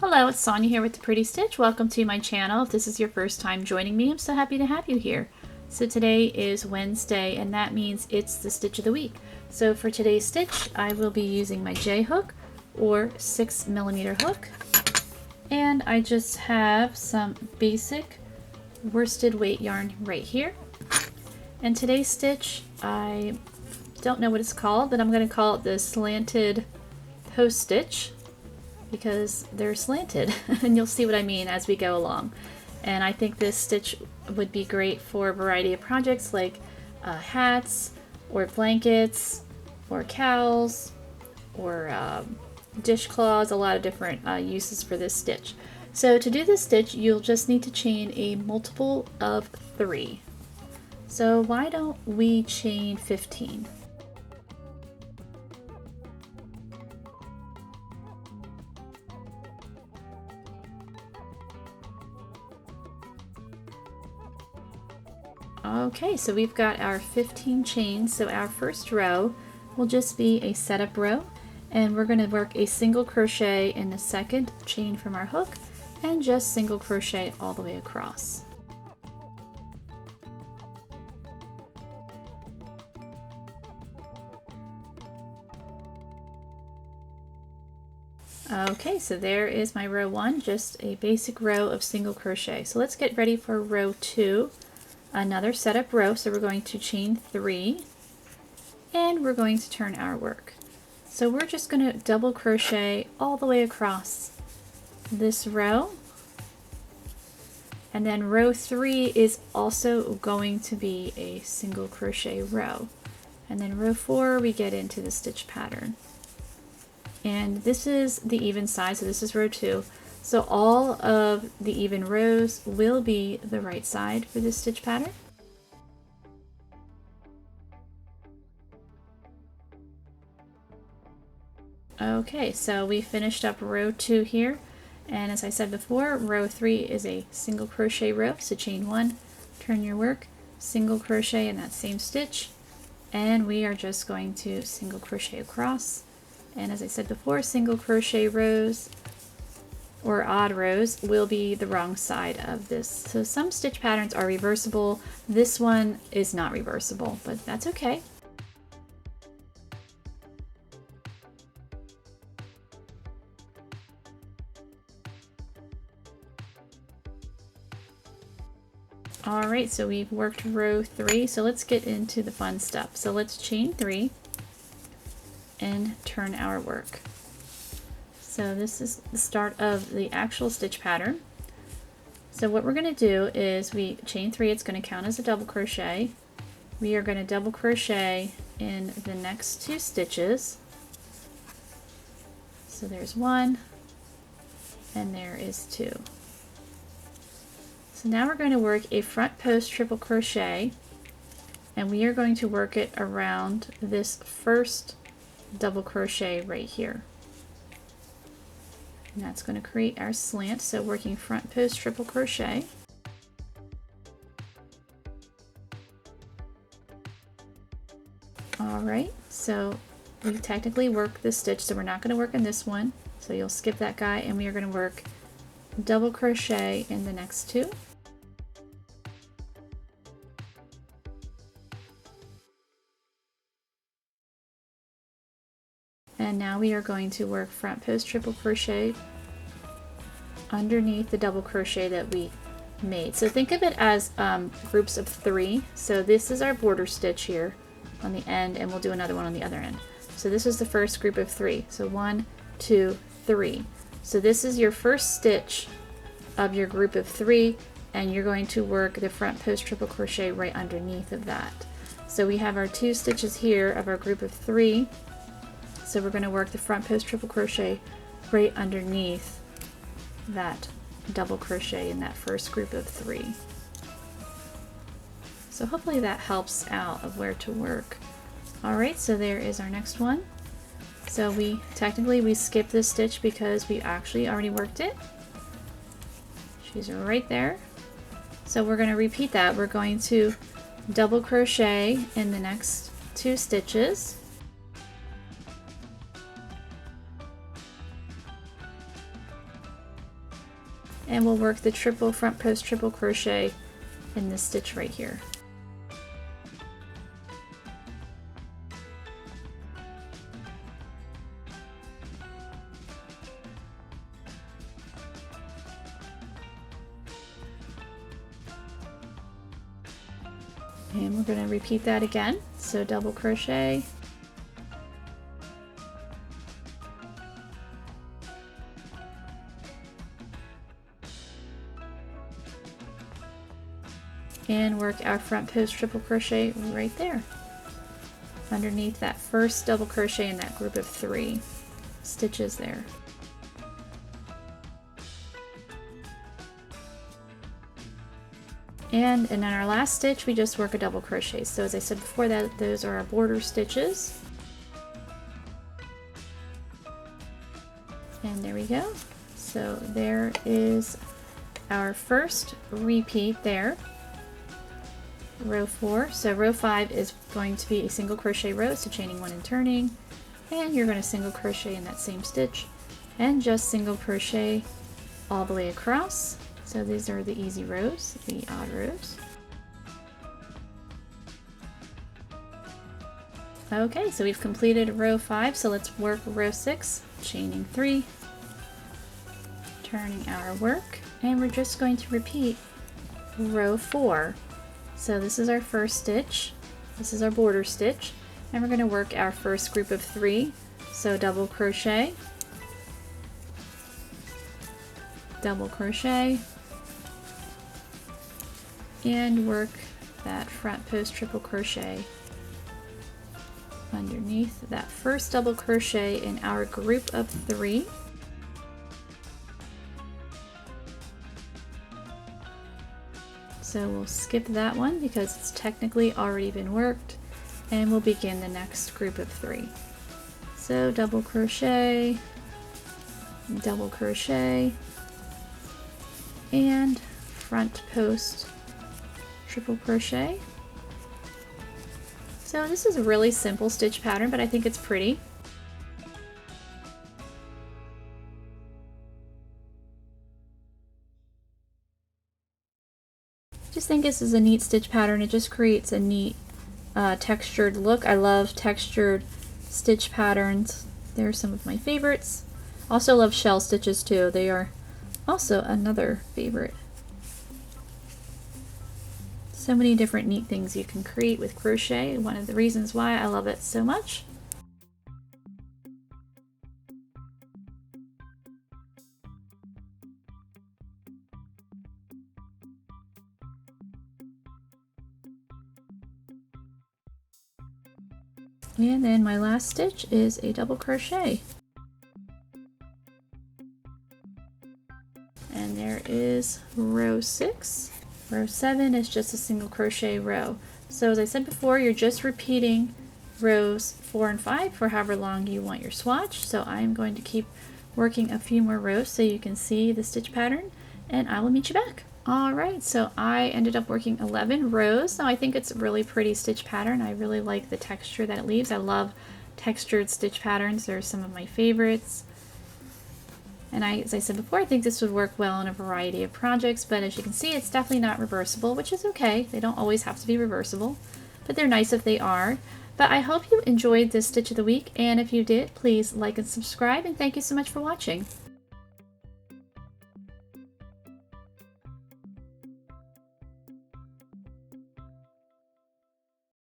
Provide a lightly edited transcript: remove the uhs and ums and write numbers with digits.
Hello, it's Sonia here with the Pretty Stitch. Welcome to my channel. If this is your first time joining me, I'm so happy to have you here. So today is Wednesday, and that means it's the stitch of the week. So for today's stitch, I will be using my J hook or 6mm hook. And I just have some basic worsted weight yarn right here. And today's stitch, I don't know what it's called, but I'm going to call it the slanted post stitch, because they're slanted and you'll see what I mean as we go along. And I think this stitch would be great for a variety of projects like hats or blankets or cowls or dishcloths, a lot of different uses for this stitch. So to do this stitch, you'll just need to chain a multiple of 3. So why don't we chain 15? Okay, so we've got our 15 chains. So our first row will just be a setup row, and we're going to work a single crochet in the second chain from our hook and just single crochet all the way across. Okay, so there is my row 1, just a basic row of single crochet. So let's get ready for row 2. Another setup row, so we're going to chain 3 and we're going to turn our work. So we're just going to double crochet all the way across this row, and then row 3 is also going to be a single crochet row, and then row 4 we get into the stitch pattern, and this is the even side, so this is row 2. So all of the even rows will be the right side for this stitch pattern. Okay, so we finished up row 2 here, and as I said before, row 3 is a single crochet row, so chain 1, turn your work, single crochet in that same stitch, and we are just going to single crochet across. And as I said before, single crochet rows or odd rows will be the wrong side of this. So some stitch patterns are reversible. This one is not reversible, but that's okay. All right, so we've worked row 3, so let's get into the fun stuff. So let's chain 3 and turn our work. So this is the start of the actual stitch pattern. So what we're going to do is we chain 3, it's going to count as a double crochet. We are going to double crochet in the next 2 stitches. So there's 1 and there is 2. So now we're going to work a front post triple crochet, and we are going to work it around this first double crochet right here. And that's going to create our slant, so working front post triple crochet. Alright, so we technically work this stitch, so we're not going to work in this one, so you'll skip that guy, and we are going to work double crochet in the next 2. And now we are going to work front post triple crochet underneath the double crochet that we made. So think of it as groups of 3. So this is our border stitch here on the end, and we'll do another one on the other end. So this is the first group of 3. So 1, 2, 3. So this is your first stitch of your group of 3, and you're going to work the front post triple crochet right underneath of that. So we have our 2 stitches here of our group of 3. So we're going to work the front post triple crochet right underneath that double crochet in that first group of 3. So hopefully that helps out of where to work. Alright, so there is our next one. So we skipped this stitch because we actually already worked it. She's right there. So we're going to repeat that. We're going to double crochet in the next 2 stitches. and we'll work the triple front post triple crochet in this stitch right here. And we're going to repeat that again. So double crochet, and work our front post triple crochet right there underneath that first double crochet in that group of 3 stitches there. And in our last stitch, we just work a double crochet. So as I said before, that those are our border stitches. And there we go. So there is our first repeat there, row 4. So row 5 is going to be a single crochet row, so chaining 1 and turning, and you're going to single crochet in that same stitch and just single crochet all the way across. So these are the easy rows, the odd rows. Okay, so we've completed row 5, so let's work row 6, chaining 3, turning our work, and we're just going to repeat row 4. So this is our first stitch, this is our border stitch, and we're going to work our first group of 3. So double crochet, double crochet, and work that front post triple crochet underneath that first double crochet in our group of 3. So we'll skip that one because it's technically already been worked, and we'll begin the next group of 3. So double crochet, double crochet, and front post triple crochet. So this is a really simple stitch pattern, but I think it's pretty. Just think this is a neat stitch pattern. It just creates a neat textured look. I love textured stitch patterns. They're some of my favorites. Also love shell stitches too. They are also another favorite. So many different neat things you can create with crochet. One of the reasons why I love it so much. And then my last stitch is a double crochet. And there is row 6. Row 7 is just a single crochet row. So as I said before, you're just repeating rows 4 and 5 for however long you want your swatch. So I'm going to keep working a few more rows so you can see the stitch pattern, and I will meet you back. Alright, so I ended up working 11 rows. Now I think it's a really pretty stitch pattern. I really like the texture that it leaves. I love textured stitch patterns. They're some of my favorites. And as I said before, I think this would work well in a variety of projects, but as you can see, it's definitely not reversible, which is okay. They don't always have to be reversible, but they're nice if they are. But I hope you enjoyed this Stitch of the Week, and if you did, please like and subscribe, and thank you so much for watching.